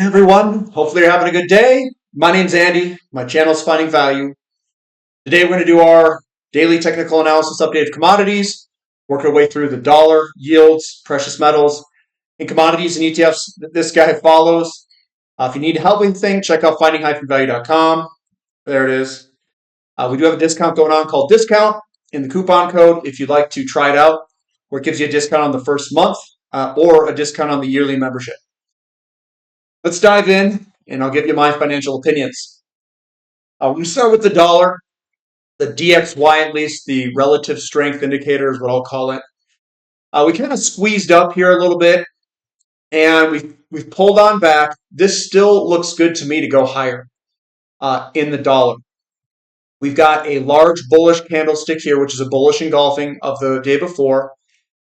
Hey everyone, hopefully you're having a good day. My name's Andy. My channel is Finding Value. Today we're going to do our daily technical analysis update of commodities, work our way through the dollar, yields, precious metals, and commodities and ETFs that this guy follows. If you need help with anything, check out finding-value.com. There it is. We do have a discount going on called Discount in the coupon code if you'd like to try it out, where it gives you a discount on the first month or a discount on the yearly membership. Let's dive in, and I'll give you my financial opinions. We start with the dollar, the DXY at least, the relative strength indicator is what I'll call it. We kind of squeezed up here a little bit, and we've pulled on back. This still looks good to me to go higher in the dollar. We've got a large bullish candlestick here, which is a bullish engulfing of the day before.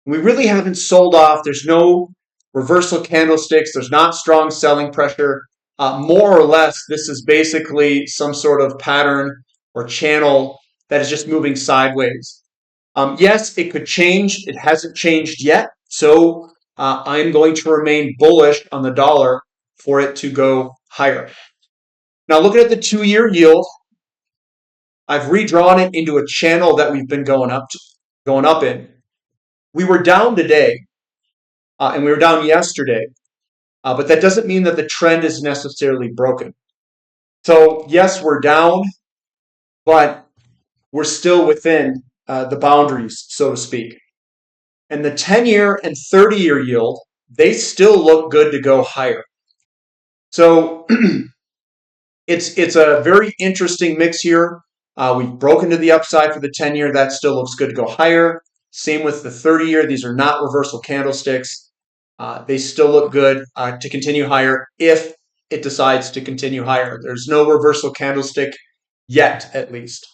We really haven't sold off. There's no reversal candlesticks. There's not strong selling pressure. More or less, this is basically some sort of pattern or channel that is just moving sideways. Yes, it could change. It hasn't changed yet. So I'm going to remain bullish on the dollar for it to go higher. Now, looking at the 2-year yield, I've redrawn it into a channel that we've been going up in. We were down today, and we were down yesterday, but that doesn't mean that the trend is necessarily broken. So yes, we're down, but we're still within the boundaries, so to speak. And the 10-year and 30-year yield, they still look good to go higher. So it's a very interesting mix here. We've broken to the upside for the 10-year. That still looks good to go higher. Same with the 30-year. These are not reversal candlesticks. They still look good to continue higher if it decides to continue higher. There's no reversal candlestick yet, at least.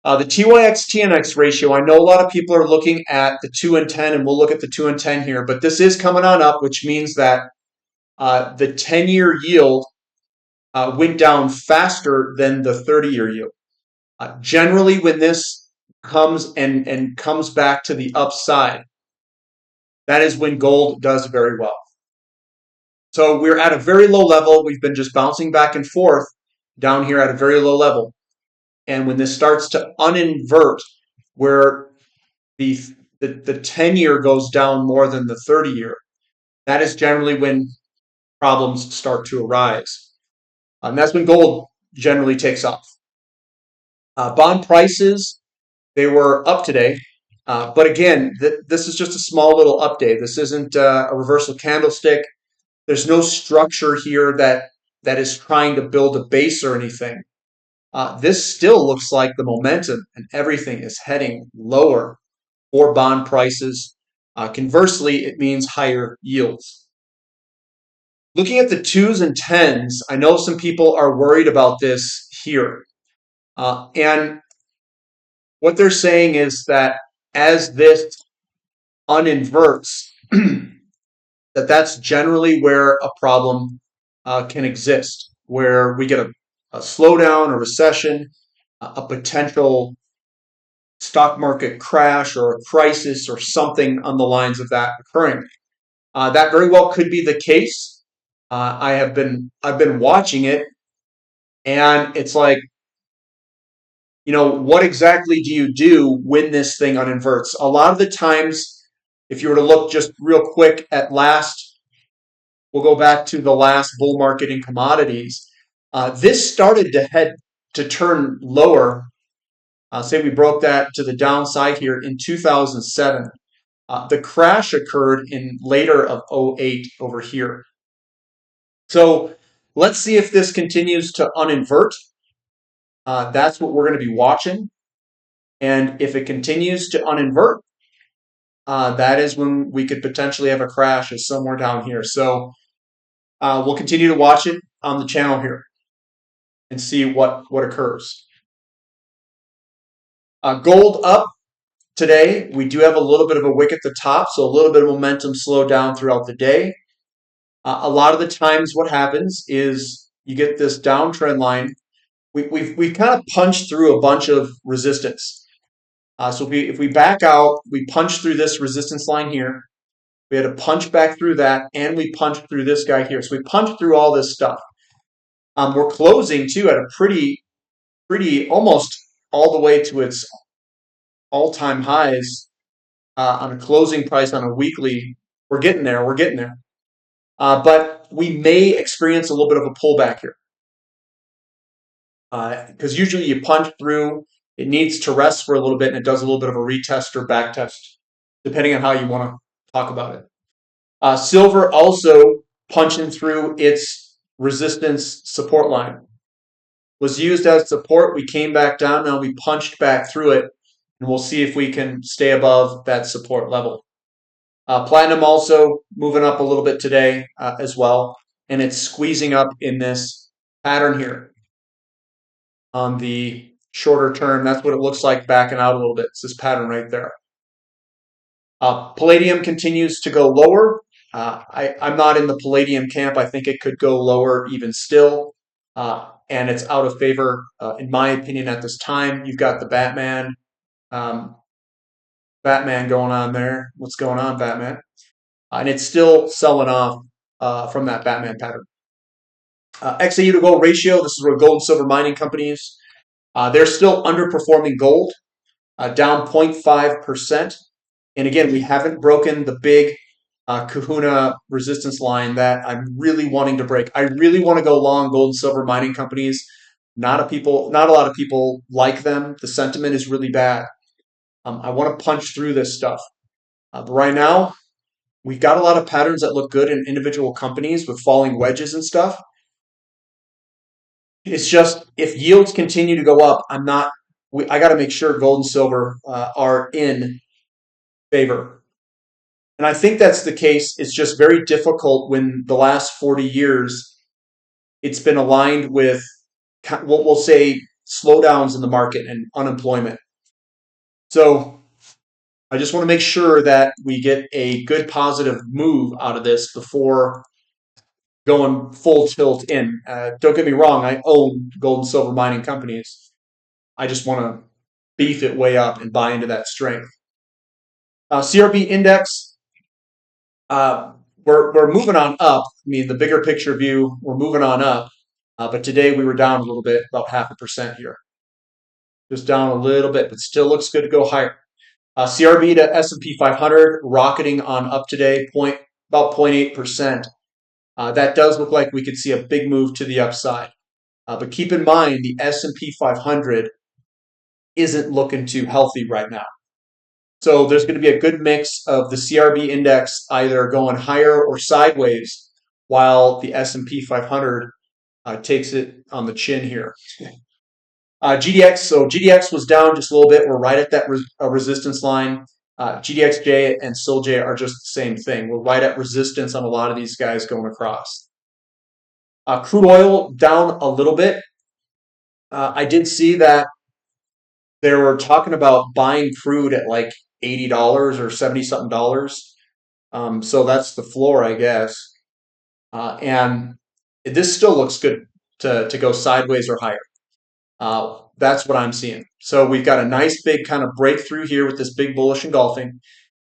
The TYX-TNX ratio, I know a lot of people are looking at the 2 and 10, and we'll look at the 2 and 10 here, but this is coming on up, which means that the 10-year yield went down faster than the 30-year yield. Generally, when this comes and comes back to the upside, that is when gold does very well. So we're at a very low level. We've been just bouncing back and forth down here at a very low level. And when this starts to uninvert, where the 10-year goes down more than the 30-year, that is generally when problems start to arise. And that's when gold generally takes off. Bond prices, they were up today. But again, this is just a small little update. This isn't a reversal candlestick. There's no structure here that is trying to build a base or anything. This still looks like the momentum and everything is heading lower for bond prices. Conversely, it means higher yields. Looking at the 2s and 10s, I know some people are worried about this here. And what they're saying is that as this uninverts, that's generally where a problem can exist, where we get a slowdown, a recession, a potential stock market crash or a crisis or something on the lines of that occurring. That very well could be the case. I've been watching it, and it's like, what exactly do you do when this thing uninverts? A lot of the times, if you were to look just real quick at we'll go back to the last bull market in commodities. This started to turn lower. Say we broke that to the downside here in 2007. The crash occurred in later of 08 over here. So let's see if this continues to uninvert. That's what we're going to be watching. And if it continues to uninvert, that is when we could potentially have a crash is somewhere down here. So we'll continue to watch it on the channel here and see what occurs. Gold up today. We do have a little bit of a wick at the top, so a little bit of momentum slowed down throughout the day. A lot of the times what happens is you get this downtrend line. We've kind of punched through a bunch of resistance. So if we back out, we punch through this resistance line here. We had to punch back through that, and we punched through this guy here. So we punched through all this stuff. We're closing too at a pretty almost all the way to its all-time highs on a closing price on a weekly. We're getting there. We're getting there. But we may experience a little bit of a pullback here because usually you punch through. It needs to rest for a little bit, and it does a little bit of a retest or back test, depending on how you want to talk about it. Silver also punching through its resistance support line. Was used as support. We came back down. Now we punched back through it, and we'll see if we can stay above that support level. Platinum also moving up a little bit today as well, and it's squeezing up in this pattern here on the shorter term. That's what it looks like backing out a little bit. It's this pattern right there. Palladium continues to go lower. I'm not in the palladium camp. I think it could go lower even still, and it's out of favor, in my opinion, at this time. You've got the Batman going on there. What's going on, Batman? And it's still selling off from that Batman pattern. XAU to gold ratio, this is where gold and silver mining companies, they're still underperforming gold, down 0.5%. And again, we haven't broken the big kahuna resistance line that I'm really wanting to break. I really want to go long gold and silver mining companies. Not a lot of people like them. The sentiment is really bad. I want to punch through this stuff. But right now, we've got a lot of patterns that look good in individual companies with falling wedges and stuff. It's just if yields continue to go up, I got to make sure gold and silver are in favor. And I think that's the case. It's just very difficult when the last 40 years it's been aligned with what we'll say slowdowns in the market and unemployment. So I just want to make sure that we get a good positive move out of this before going full tilt in. Don't get me wrong, I own gold and silver mining companies. I just want to beef it way up and buy into that strength. CRB index, we're moving on up. I mean, the bigger picture view, we're moving on up. But today we were down a little bit, about 0.5% here. Just down a little bit, but still looks good to go higher. CRB to S&P 500 rocketing on up today, about 0.8%. That does look like we could see a big move to the upside. But keep in mind, the S&P 500 isn't looking too healthy right now. So there's going to be a good mix of the CRB index either going higher or sideways while the S&P 500 takes it on the chin here. GDX, so GDX was down just a little bit. We're right at that resistance line. GDXJ and SILJ are just the same thing. We're right at resistance on a lot of these guys going across. Crude oil down a little bit. I did see that they were talking about buying crude at like $80 or 70-something dollars. So that's the floor, I guess. And this still looks good to go sideways or higher. That's what I'm seeing. So we've got a nice big kind of breakthrough here with this big bullish engulfing.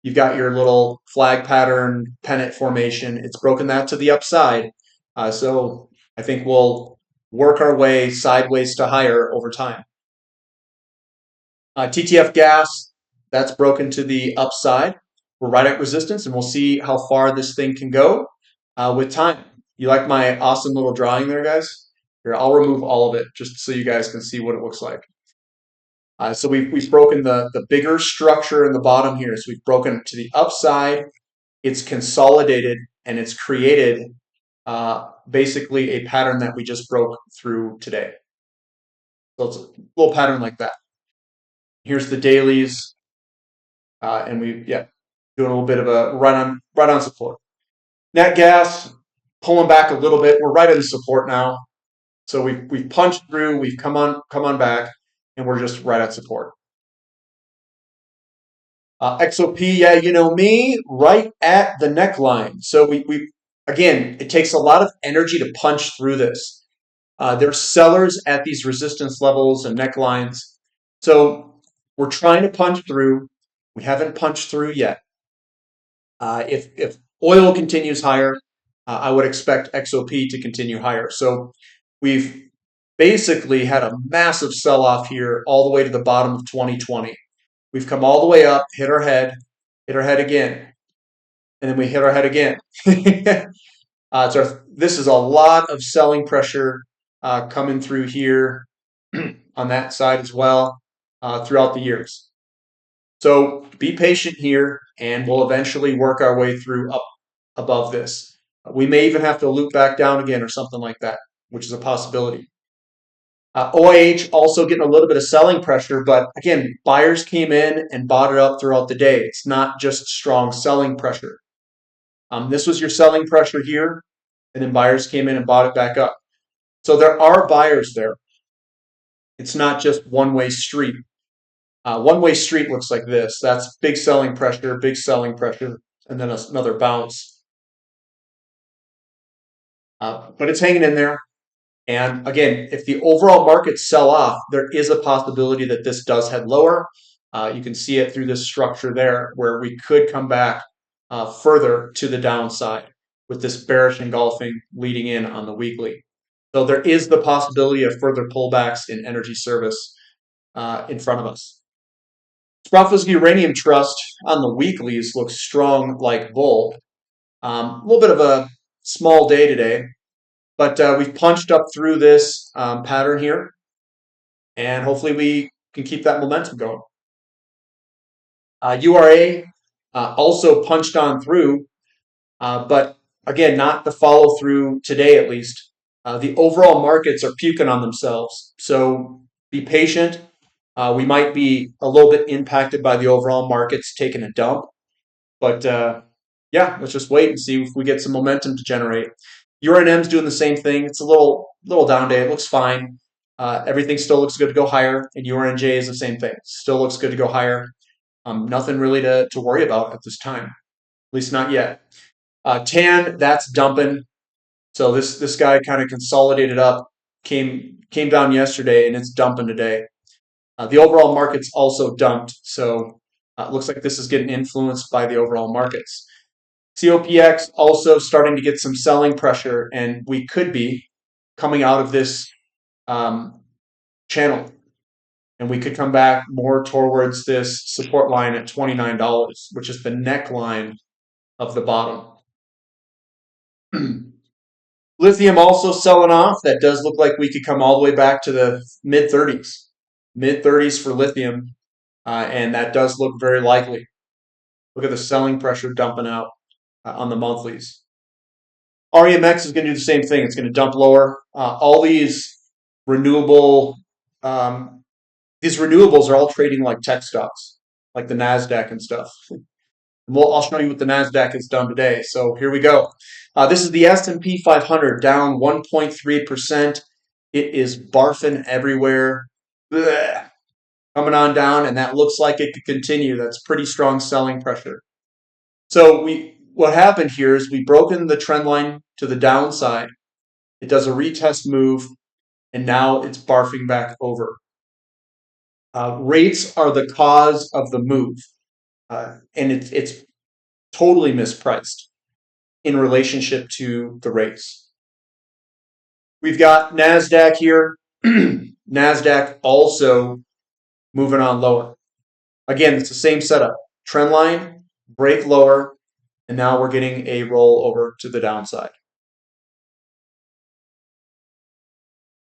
You've got your little flag pattern pennant formation. It's broken that to the upside. So I think we'll work our way sideways to higher over time. TTF gas, that's broken to the upside. We're right at resistance, and we'll see how far this thing can go with time. You like my awesome little drawing there, guys? Here, I'll remove all of it just so you guys can see what it looks like. So we've broken the bigger structure in the bottom here. So we've broken to the upside. It's consolidated, and it's created basically a pattern that we just broke through today. So it's a little pattern like that. Here's the dailies, and doing a little bit of a right on support. Nat gas pulling back a little bit. We're right at the support now. So we've punched through, we've come on back, and we're just right at support. XOP, yeah, you know me, right at the neckline. So we again, it takes a lot of energy to punch through this. There's sellers at these resistance levels and necklines. So we're trying to punch through. We haven't punched through yet. If oil continues higher, I would expect XOP to continue higher. So we've basically had a massive sell-off here all the way to the bottom of 2020. We've come all the way up, hit our head again, and then we hit our head again. This is a lot of selling pressure coming through here on that side as well throughout the years. So be patient here, and we'll eventually work our way through up above this. We may even have to loop back down again or something like that, which is a possibility. OIH also getting a little bit of selling pressure, but again, buyers came in and bought it up throughout the day. It's not just strong selling pressure. This was your selling pressure here, and then buyers came in and bought it back up. So there are buyers there. It's not just one-way street. One-way street looks like this. That's big selling pressure, and then another bounce. But it's hanging in there. And again, if the overall markets sell off, there is a possibility that this does head lower. You can see it through this structure there, where we could come back further to the downside with this bearish engulfing leading in on the weekly. So there is the possibility of further pullbacks in energy service in front of us. Sprott Uranium Trust on the weeklies looks strong like bull. A little bit of a small day today, but we've punched up through this pattern here, and hopefully we can keep that momentum going. URA also punched on through, but again, not the follow through today at least. The overall markets are puking on themselves, so be patient. We might be a little bit impacted by the overall markets taking a dump, but yeah, let's just wait and see if we get some momentum to generate. URNM's doing the same thing. It's a little down day. It looks fine. Everything still looks good to go higher, and URNJ is the same thing. Still looks good to go higher. Nothing really to worry about at this time, at least not yet. TAN, that's dumping. So this guy kind of consolidated up, came down yesterday, and it's dumping today. The overall market's also dumped, so it looks like this is getting influenced by the overall markets. COPX also starting to get some selling pressure, and we could be coming out of this channel, and we could come back more towards this support line at $29, which is the neckline of the bottom. Lithium also selling off. That does look like we could come all the way back to the mid-30s for lithium, and that does look very likely. Look at the selling pressure dumping out on the monthlies. REMX is going to do the same thing. It's going to dump lower. All these renewables are all trading like tech stocks, like the NASDAQ and stuff. I'll show you what the NASDAQ has done today. So here we go. This is the S&P 500 down 1.3%. It is barfing everywhere. Blech. Coming on down, and that looks like it could continue. That's pretty strong selling pressure. So what happened here is we broken the trend line to the downside. It does a retest move, and now it's barfing back over. Rates are the cause of the move, and it's totally mispriced in relationship to the rates. We've got NASDAQ here. NASDAQ also moving on lower. Again, it's the same setup. Trend line, break lower, and now we're getting a roll over to the downside.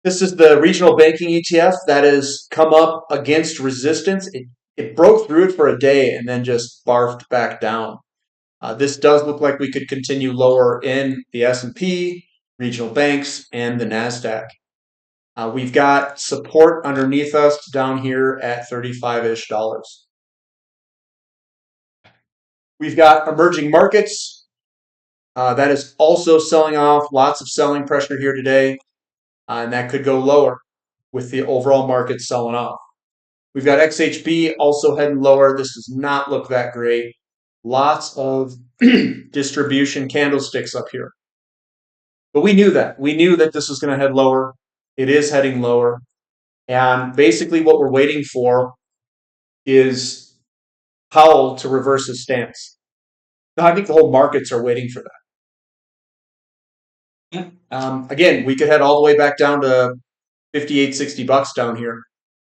This is the regional banking ETF that has come up against resistance. It broke through it for a day and then just barfed back down. This does look like we could continue lower in the S&P, regional banks, and the NASDAQ. We've got support underneath us down here at $35-ish. We've got emerging markets. That is also selling off. Lots of selling pressure here today. And that could go lower with the overall market selling off. We've got XHB also heading lower. This does not look that great. Lots of distribution candlesticks up here. But we knew that. We knew that this was going to head lower. It is heading lower. And basically what we're waiting for is Powell to reverse his stance. No, I think the whole markets are waiting for that. Again, we could head all the way back down to 58, $60 down here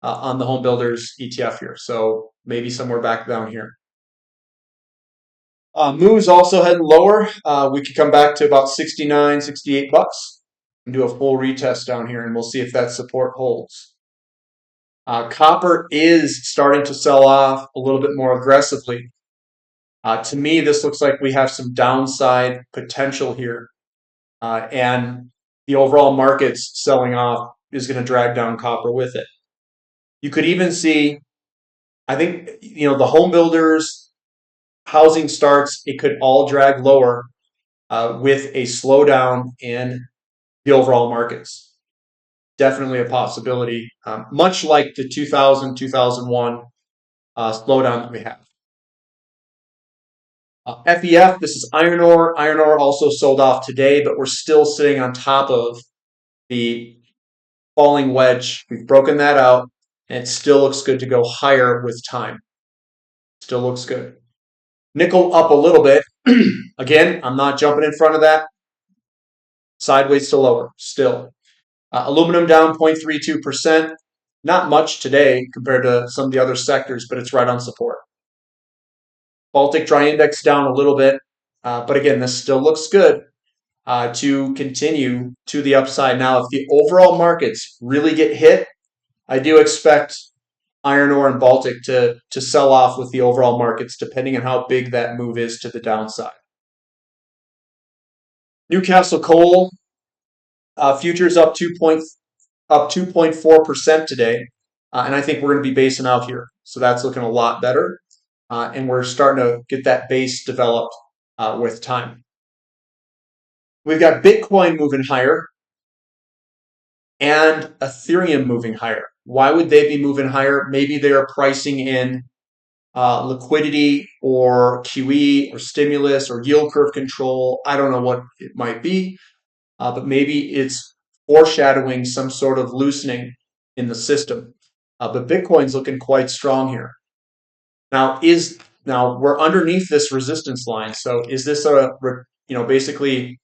on the home builders ETF here. So maybe somewhere back down here. Moves also heading lower. We could come back to about 69, $68 and do a full retest down here, and we'll see if that support holds. Copper is starting to sell off a little bit more aggressively. To me, this looks like we have some downside potential here, and the overall market's selling off is going to drag down copper with it. You could even see, I think, the home builders, housing starts, it could all drag lower with a slowdown in the overall markets. Definitely a possibility, much like the 2000, 2001 slowdown that we have. FEF, this is iron ore. Iron ore also sold off today, but we're still sitting on top of the falling wedge. We've broken that out, and it still looks good to go higher with time. Still looks good. Nickel up a little bit. Again, I'm not jumping in front of that. Sideways to lower, still. Aluminum down 0.32%. Not much today compared to some of the other sectors, but it's right on support. Baltic Dry Index down a little bit, but again, this still looks good to continue to the upside. Now, if the overall markets really get hit, I do expect iron ore and Baltic to sell off with the overall markets, depending on how big that move is to the downside. Newcastle Coal futures up 2.4% today, and I think we're going to be basing out here. So that's looking a lot better. And we're starting to get that base developed with time. We've got Bitcoin moving higher and Ethereum moving higher. Why would they be moving higher? Maybe they're pricing in liquidity or QE or stimulus or yield curve control. I don't know what it might be, but maybe it's foreshadowing some sort of loosening in the system. But Bitcoin's looking quite strong here. Now we're underneath this resistance line. So is this basically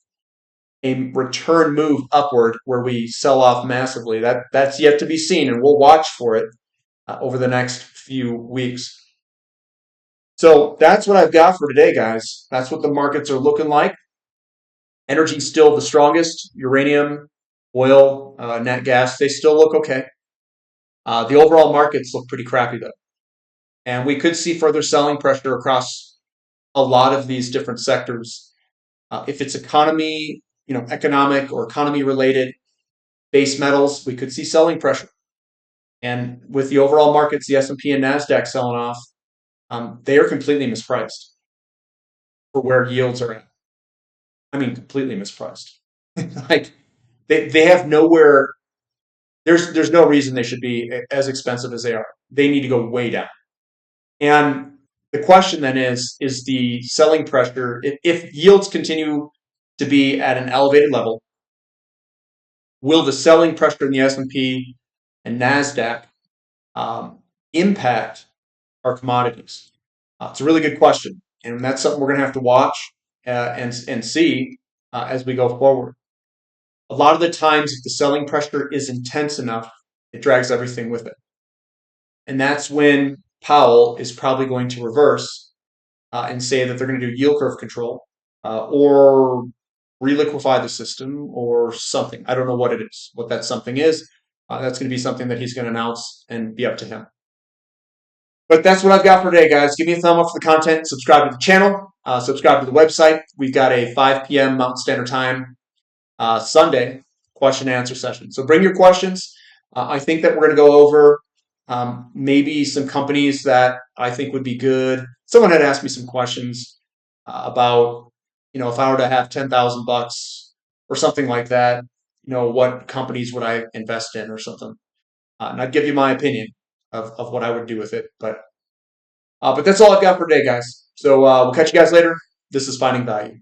a return move upward where we sell off massively? That's yet to be seen, and we'll watch for it over the next few weeks. So that's what I've got for today, guys. That's what the markets are looking like. Energy's still the strongest. Uranium, oil, nat gas, they still look okay. The overall markets look pretty crappy though. And we could see further selling pressure across a lot of these different sectors. If it's economic or economy related base metals, we could see selling pressure. And with the overall markets, the S&P and NASDAQ selling off, they are completely mispriced for where yields are at. I mean, completely mispriced. Like they have nowhere. There's no reason they should be as expensive as they are. They need to go way down. And the question then is the selling pressure, if yields continue to be at an elevated level, will the selling pressure in the S&P and NASDAQ impact our commodities? It's a really good question, and that's something we're going to have to watch and see as we go forward. A lot of the times, if the selling pressure is intense enough, it drags everything with it. And that's when Powell is probably going to reverse and say that they're going to do yield curve control or reliquify the system or something. I don't know what it is, what that something is. That's going to be something that he's going to announce and be up to him. But that's what I've got for today, guys. Give me a thumb up for the content. Subscribe to the channel. Subscribe to the website. We've got a 5 p.m. Mountain Standard Time Sunday question and answer session. So bring your questions. I think that we're going to go over maybe some companies that I think would be good. Someone had asked me some questions about, if I were to have $10,000 or something like that, what companies would I invest in or something? And I'd give you my opinion of what I would do with it. But that's all I've got for today, guys. So we'll catch you guys later. This is Finding Value.